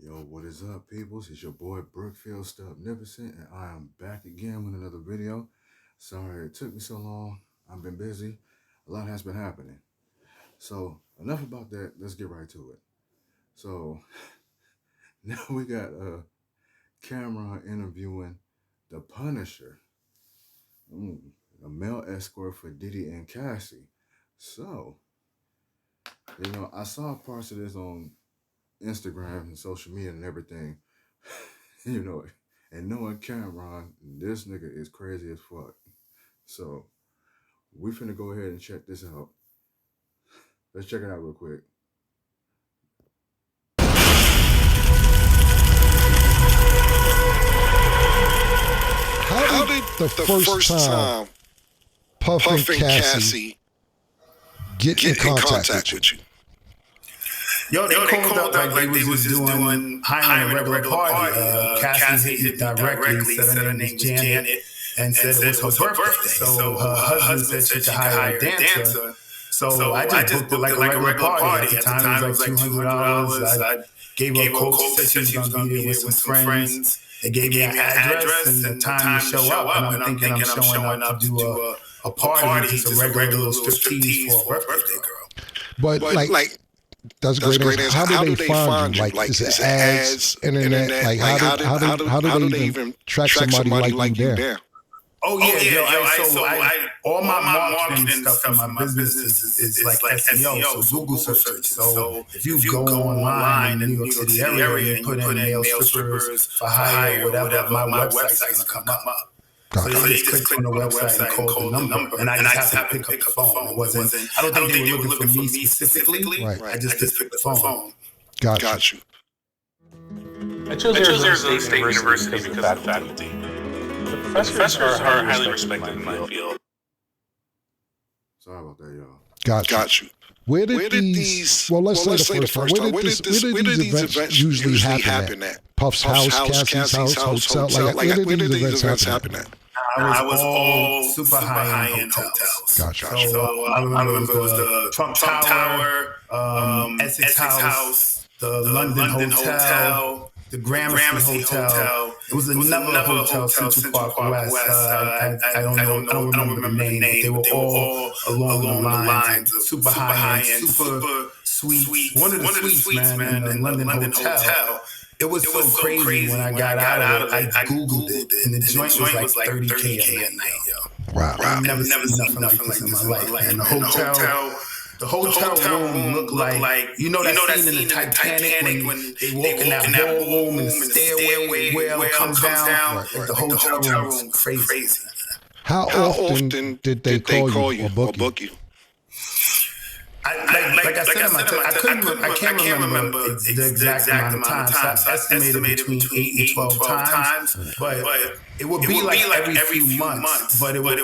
Yo, what is up, peoples? It's your boy Brookfield Magnificent, and I am back again with another video. Sorry it took me so long. I've been busy. A lot has been happening. So, enough about that. Let's get right to it. So, now we got Cameron interviewing the Punisher, a male escort for Diddy and Cassie. So, I saw parts of this on Instagram and social media and everything, you know, and knowing Cameron, this nigga is crazy as fuck. So we finna go ahead and check this out. Let's check it out real quick. How did the first time Puff and Cassie get in contact with you? Yo, they called up like they was just doing hiring a regular party. Cassie hit me directly, said her name was Janet, and said it was her birthday. So her husband said she could hire a dancer. So I just booked it like a regular party. At the time, it was like $200. I gave her a quote, said she was going to be there with some friends. They gave me an address and the time to show up. And I'm thinking I'm showing up to do a party, just a regular little striptease for a birthday girl. But like that's a great answer. How do they find you? Like, is it ads, internet? Like, how do they even track somebody like you there? Oh yeah, so all my marketing stuff for my business is like SEO, so Google search. So if you go online in the New York City area and you put in male strippers for hire, whatever, my website's gonna come up. So you just click on the website and call the number, and I just have to pick up the phone. It wasn't. I don't think they were looking for me specifically. Right. I just picked the phone. Got you. I chose Arizona State University because of the faculty. The professors are highly respected in my field. Sorry about that, y'all. Got you. Where did these? Well, let's say the first time. Where did these events usually happen at? Puff's house, Cassie's house, hotel. Like, where did these events happen at? I was all super high-end hotels. Gotcha. So I remember it was the Trump Tower, Essex House, the London Hotel, the Gramercy Hotel. It was another hotel, Central Park West. I don't remember the name, but they were all along the lines of super high-end, super sweet. One of the suites, man, in the London Hotel. It was so crazy when I got out of it. I Googled it, and the joint was like $30K a night, yo. Wow. I've never seen nothing like this in my life. And the hotel room looked like, you know that scene in the Titanic when they walk in that ballroom and the stairway where it comes down. Right. The hotel room was crazy. How often did they call you or book you? Like I said in my text, I can't remember the exact amount of times. So I estimated between 8 and 12 times, but it would be like every few months. But it would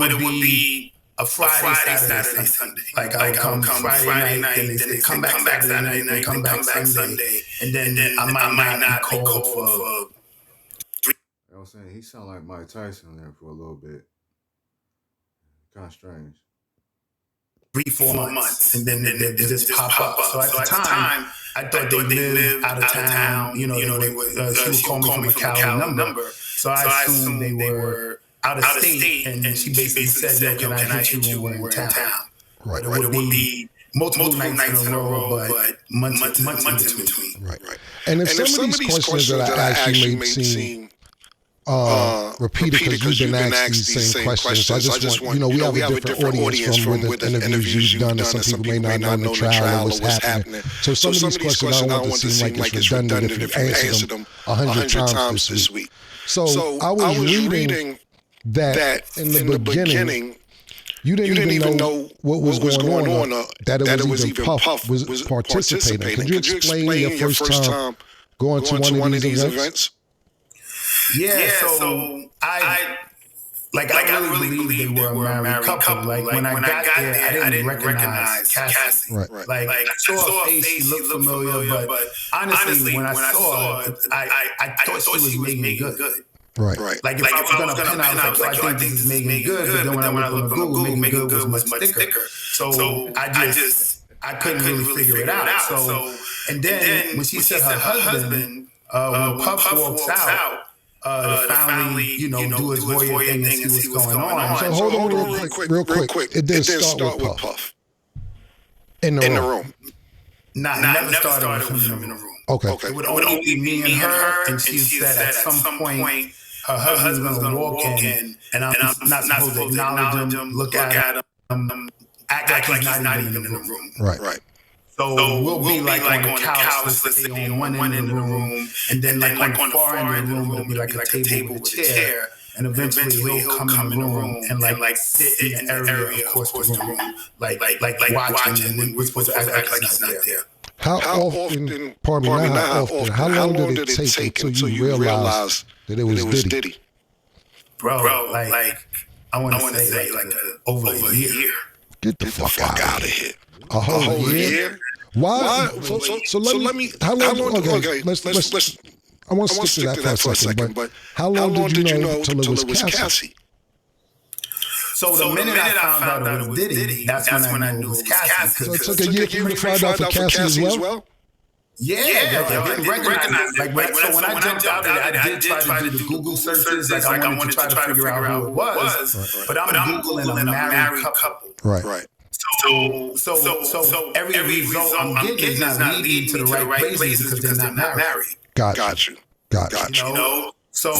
be a Friday, Saturday, Sunday. Like I would come Friday night, then they come back Saturday night, then come back Sunday, and then I might not be called for. I was saying he sounded like Mike Tyson there for a little bit. Kind of strange. 3-4 months, and then they just pop up. So at the time, I thought they lived out of town. You know, they would. She would call me from a Cali number, so I assumed they were out of state. And she basically said, "Yo, can I hit you when we're in town?" Right. It would be multiple nights in a row, but months in between. Right. And if some of these questions that I actually made seem repeated because you've been asked these same questions. So I just want, we have a different audience from with the interviews you've done, and some people may not know the trial and what's happening. So some of these questions I don't want to seem like it's redundant if you answered them 100 times this week. So I was reading that in the beginning, you didn't even know what was going on, that it was even Puff was participating. Could you explain your first time going to one of these events? Yeah, so I really believe they were a married couple. Like when I got there, I didn't recognize Cassie. Right. Like I saw her face, she looked familiar, but honestly, when I saw her, I thought she was Megan Good. Right. Like if I was gonna pin out, I think this is Megan Good, but then when I looked on Google, Megan Good was much thicker. So I just I couldn't really figure it out. So, and then when she said her husband, when Puff walks out, the family, do his voyeur thing and see what's going on. So hold on real quick. It didn't start with Puff. In the room. Nah, it never started with him in the room. Okay. It would only be me and her, and she said at some point her husband's going to walk in, and I'm not supposed to acknowledge him, look at him, act like he's not even in the room. Right. So we'll be like on the couch, let's say on one end of the room, and then like on the far end of the room, it'll be like a table with a chair, and eventually he'll come in the room and like sit in the area across the room, like watching, and we're supposed to act like he's not there. How often, pardon me, not how often, how long did it take until you realized that it was Diddy? Bro, like I want to say like over a year. Get the fuck out of here. A whole year? Why? So let me. How long? Okay, let's. I want to stick to that for a second. But how long did you know until it was Cassie? So the minute I found out it was Diddy, that's when I knew it was Cassie. So it took a year for you to find out for Cassie as well? Yeah, I didn't recognize it. So when I jumped out of it, I did try to do the Google searches. Like I wanted to try to figure out who it was. But I'm Googling a married couple. Right. So every result I'm getting is not leading to the right places because they're not married. Got you. So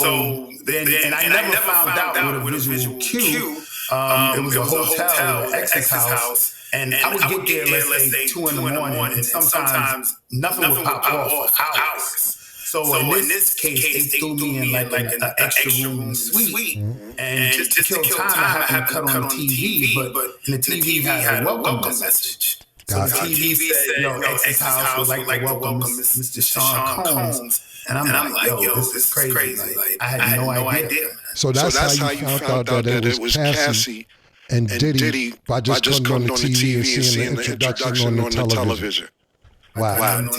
then, and I never found out with a visual cue. It was a hotel, ex's house, and I would get there, let's say 2 a.m, and sometimes nothing would pop off for hours. So in this case, they threw me in like an extra room suite, and just to kill time, I happened to cut on the TV, but in the TV had a welcome message. So the TV said, "Yo, ex's house would like to welcome Mr. Sean Combs." And I'm like, yo, this is crazy. Like, I had no idea. So that's how you found out that it was Cassie and Diddy by just coming on the TV and seeing the introduction on the television. Wow.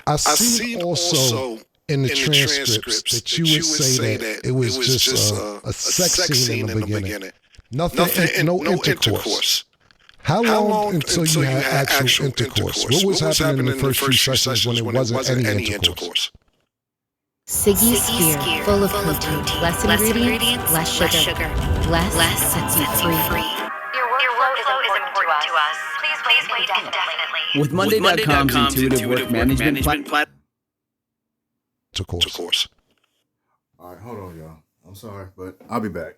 I see also in the transcripts that you would say that it was just a sex scene in the beginning. Nothing, no intercourse. How long until you had actual intercourse? What was happening in the first few sessions when it wasn't any intercourse? Siggy's Spear, full of protein, less ingredients, less sugar, less sets you free. Your workflow is important to us. Please wait indefinitely. With Monday.com's intuitive work management platform. Intercourse. All right, hold on, y'all. I'm sorry, but I'll be back.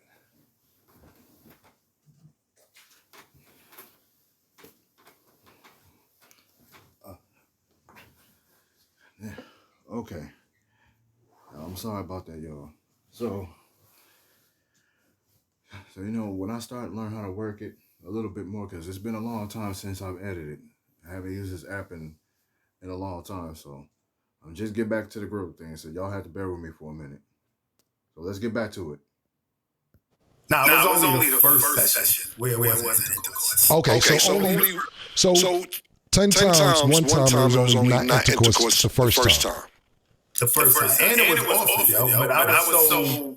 Okay. I'm sorry about that, y'all. So when I started learning how to work it a little bit more, because it's been a long time since I've edited. I haven't used this app in a long time, so I'm just getting back to the growth thing. So y'all have to bear with me for a minute. So let's get back to it. Nah, it was only the first session where it wasn't intercourse. Okay, so 10 times, one time it was only not intercourse the first time. The first time. And it was awesome, yo. But I was so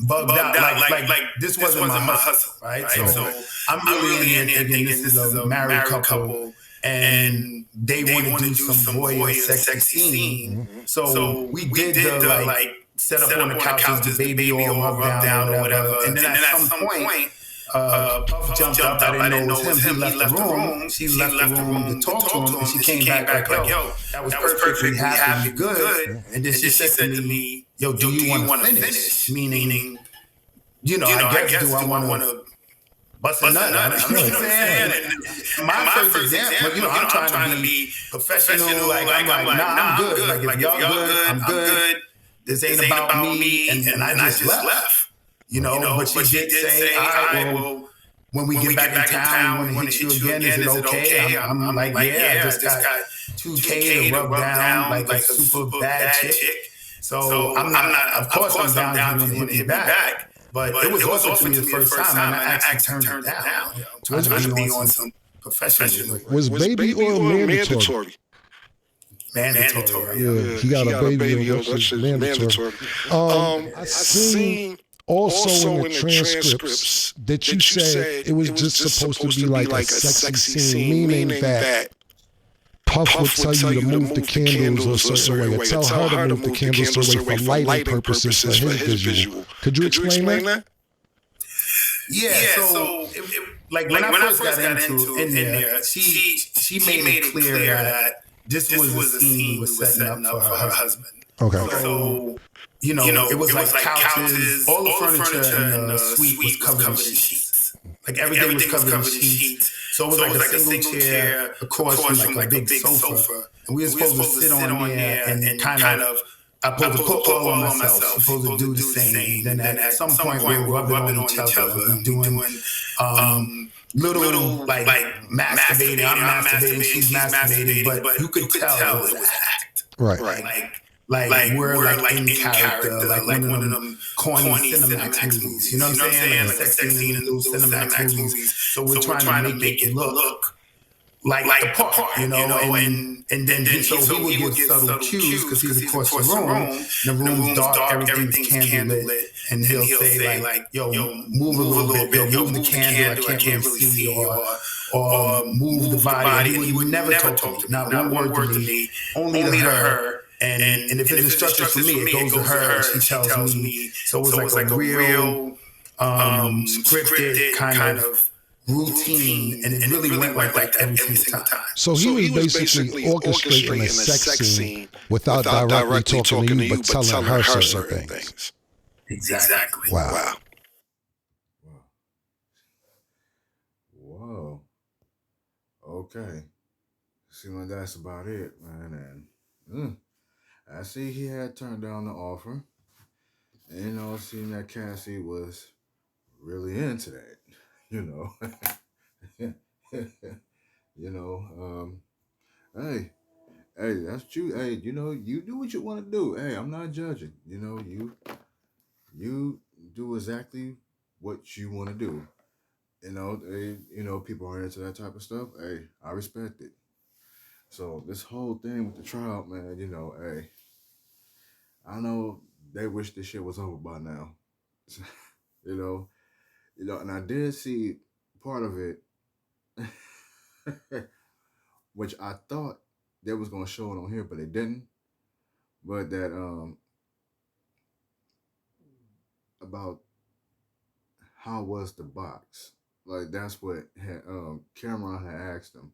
bugged out. Like this wasn't my hustle, right? So I'm really in there thinking this is a married couple, and they want to do some voyeur sexy scene. So we did the like set up on the couch, just the baby all rubbed down or whatever. And then at some point, Puff jumped up. I didn't know it was him. He left the room. She left the room to talk to him, and she came back like, yo, that was perfect. We happy, good. And then she said to me, yo, do you want to finish? Meaning, I guess, do I want to bust a nut? You know what I'm saying? And my first example, I'm trying to be professional. Like, I'm like, nah, I'm good. Like, if y'all good, I'm good. This ain't about me. And I just left. But she did say, all right, well, when we get back in town, we want to hit you again. Is it okay? I'm like, yeah, I just got 2K to rub down like a super bad chick. So I'm not, of course I'm down to hit me back. But it was also to me the first time, and I actually turned it down. Trying to be on some professional. Was baby oil mandatory? Mandatory. Yeah, he got a baby oil. That's mandatory. I seen Also in the transcripts that you said it was just supposed to be like a sexy scene, meaning that Puff would tell you to move the candles a certain way, or tell her to move the candles a certain way for lighting purposes for his visual. Could you explain that? Yeah, so like when I first got into in there, she made it clear that this was the scene was setting up for her husband. Okay. So, it was like couches, all the furniture in the suite was covered in sheets. Like everything was covered in sheets. So it was like a single chair across from like a big sofa. And we were supposed to sit on there and kind of, I supposed to put all on myself, supposed to do the same. Then at some point we were rubbing on each other, doing little like masturbating. I'm masturbating, she's masturbating, but you could tell it was an act. Right. Like we're like in character, like one of them corny Cinemax movies. You know what I'm saying? Like a sex scene in those Cinemax movies. So we're trying to make it look like the part, and then he would give subtle cues because he's across the room. The room's dark, everything's candlelit, and he'll say like, "Yo, move a little bit, yo, move the candle, I can't really see," or move the body. He would never talk to me, not one word to me, only to her. And if it's instructions for me, it goes to her and she tells me. So it was like a real scripted kind of routine, and it really went like that every single time. So he was basically orchestrating a sex scene without directly talking to you, but telling her certain things. Exactly. Wow. Whoa. Okay. Seems like that's about it, man. And I see he had turned down the offer. And it seemed that Cassie was really into that, hey, that's true. Hey, you do what you want to do. Hey, I'm not judging. You do exactly what you want to do. People are into that type of stuff. Hey, I respect it. So this whole thing with the trial, man, hey, I know they wish this shit was over by now. And I did see part of it, which I thought they was gonna show it on here, but they didn't. But that about how was the box? Like that's what Cameron had asked him.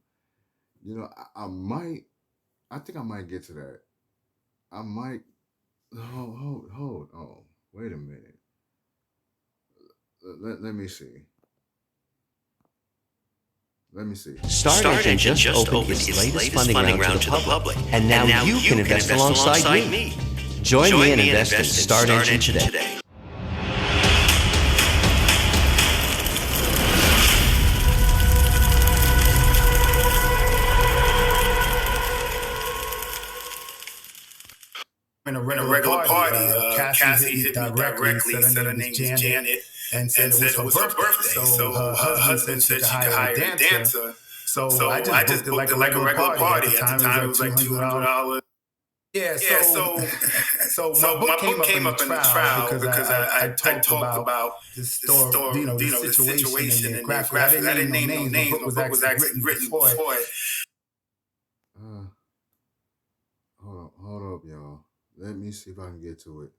I think I might get to that. I might. Hold on. Wait a minute. Let me see. Start Engine just opened its latest funding round to the public. And now you can invest alongside me. Join me and invest in Start Engine today. In a regular party, Cassie hit me directly, said her name was Janet, and said it was her birthday. So her husband said she could hire a dancer. So I just booked it like a regular party. At the time, it was like $200. Yeah, so my book came up in the trial because I talked about the story, the situation and graphic. I didn't name no names. The book was actually written before it. Hold up, y'all. Let me see if I can get to it.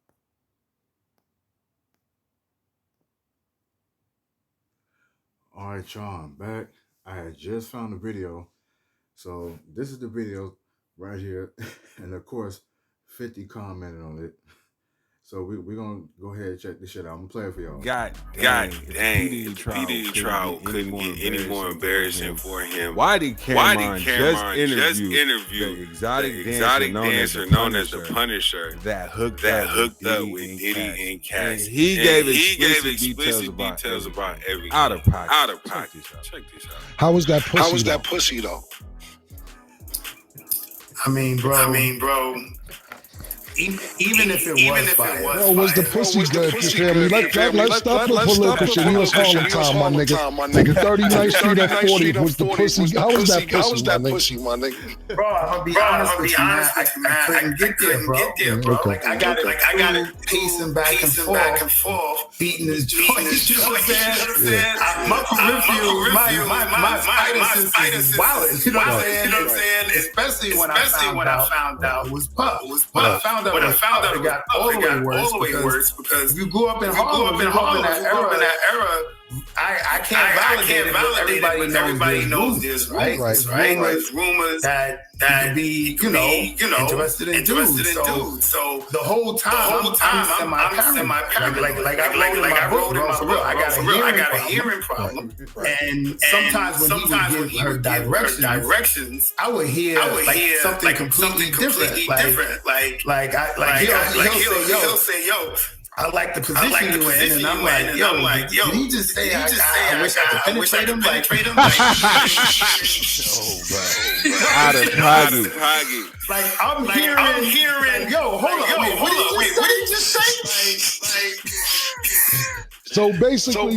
All right, y'all, I'm back. I had just found the video. So this is the video right here. And of course, 50 commented on it. So we're going to go ahead and check this shit out. I'm going to play it for y'all. God dang. The Diddy trial couldn't get any more embarrassing for him. Why did Cameron just interview the exotic dancer known as the Punisher that hooked up with Diddy and Cassie? He gave explicit details about everything. Out of pocket. Check this out. How was that pussy, though? I mean, bro. even if it was fire. Bro, was the pussy good? You feel me? Let's stop the political shit. We was Harlem time, my nigga. Nigga, 39th Street at 40 was the pussy. How was that pussy, my nigga? Bro, I'm gonna be honest with you, man. I couldn't get there, bro. Okay. Like I got it pacing back and forth, beating this joint. You know what I'm saying? My peripheral, my spider sense is wild. You know what I'm saying? Especially when I found out it was Puff. When I found out it got all the way worse because if you grew up in Harlem in that era, I can't validate it, but everybody knows this, right? Rumors that you be, you know, interested in dudes. So the whole time I'm semi-paranoid. Like I wrote in my book, I got a hearing problem. And sometimes when he would give her directions, I would hear like something completely different. Like he'll say, yo, I like the position you in, and I'm like, yo, did he just say, I wish I could penetrate him? Out of pocket. Like, I'm hearing, yo, hold on, what did he just say? So basically,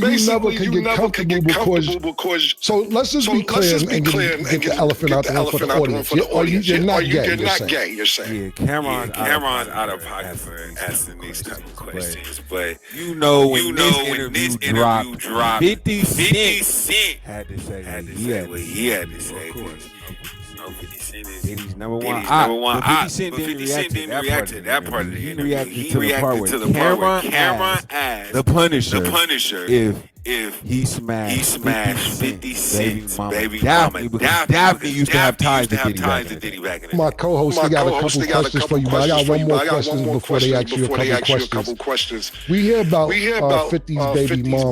you never can get comfortable because. So let's just be clear and get the elephant out there for the audience. You're not gay, you're saying. Yeah, Cameron's out of pocket for asking these type of questions. But you know when this interview dropped, 50 Cent had to say what he had to say. No, 50 Cent is Diddy's number one. But 50 Cent didn't react to that part of the interview. He reacted to the part where Cameron asked the Punisher if he smashed 50 Cent's baby mama. Daphne used to have ties to Diddy back in the day. My co-host, they got a couple questions for you, but I got one more question before they ask you a couple questions. We hear about 50's baby mom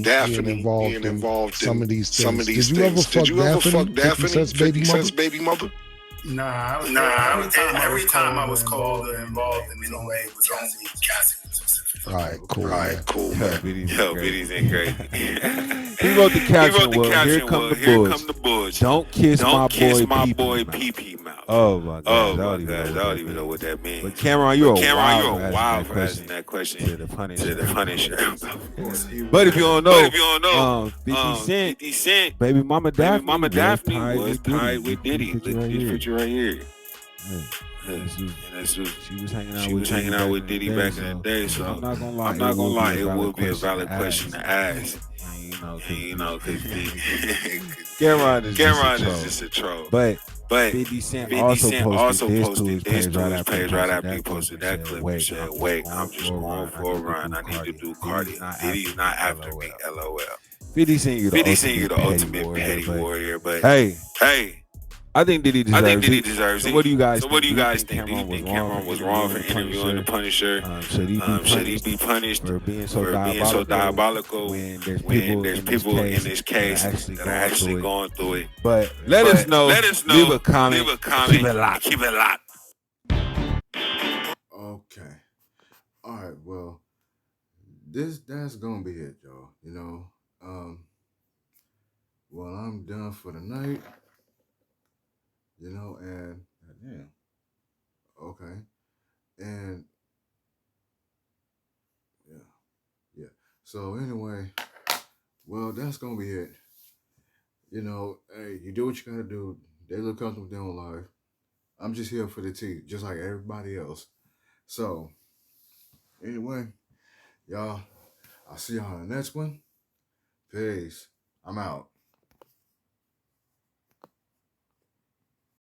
Daphne being involved in some of these things. Did you ever fuck Daphne, 50 Cent's baby mother? Nah. Every time I was called or involved in any way, it was only Cassie. All right, cool. Biddy's ain't great. He wrote the caption, here come the bullshit. Don't kiss my boy pee mouth. Oh my God, I don't even know what that means. But Cameron, you're a wild for asking that question to the Punisher. But if you don't know, 50 Cent, baby mama Daphne was tied with Diddy. Look at this picture right here. She was hanging out with Diddy back in the day, so I'm not gonna lie, it would be a valid question to ask. You know, because Cameron is just a troll. But 50 Cent also posted this to his page right after he posted that clip and said, wait, I'm just going for a run. I need to do cardio. Diddy's not after me, LOL. 50 Cent, you the ultimate petty warrior, but hey. I think Diddy deserves it. So what do you guys think? Do you think Cameron was wrong for interviewing the Punisher? Should he be punished for being so diabolical when there's people in this case that are actually going through it? But let us know. Leave a comment. Keep it locked. Okay. All right. Well, that's gonna be it, y'all. You know. Well, I'm done for the night. You know, and okay, and yeah. So anyway, well, that's gonna be it. You know, hey, you do what you gotta do. They look comfortable doing live. I'm just here for the tea, just like everybody else. So anyway, y'all, I'll see y'all on the next one. Peace. I'm out.